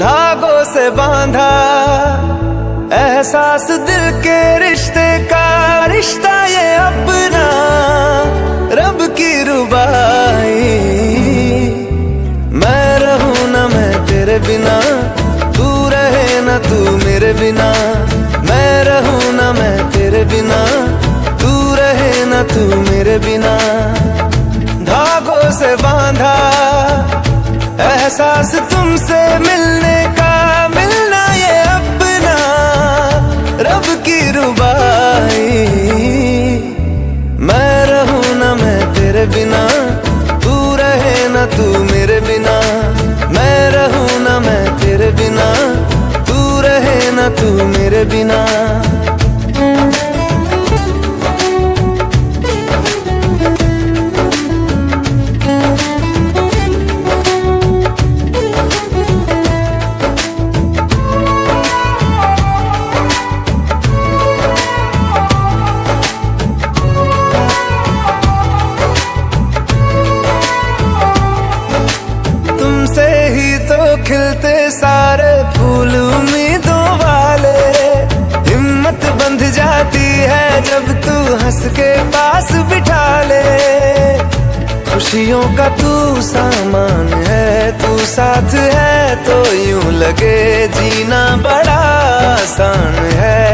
धागों से बांधा एहसास दिल के रिश्ते का, रिश्ता ये अपना रब की रुबाई। मैं रहूं ना मैं तेरे बिना, तू रहे ना तू मेरे बिना। मैं रहूं ना मैं तेरे बिना, तू रहे ना तू मेरे बिना। धागों से बांधा एहसास तुमसे मिलने का, मिलना ये अपना रब की रुबाई। मैं रहूं ना मैं तेरे बिना, तू रहे ना तू मेरे बिना। मैं रहूं ना मैं तेरे बिना, तू रहे ना तू मेरे बिना। तुमसे ही तो खिलते सारे फूल उम्मीदों वाले। हिम्मत बंध जाती है जब तू हंस के पास बिठा ले। खुशियों का तू सामान है, तू साथ है तो यूं लगे जीना बड़ा आसान है।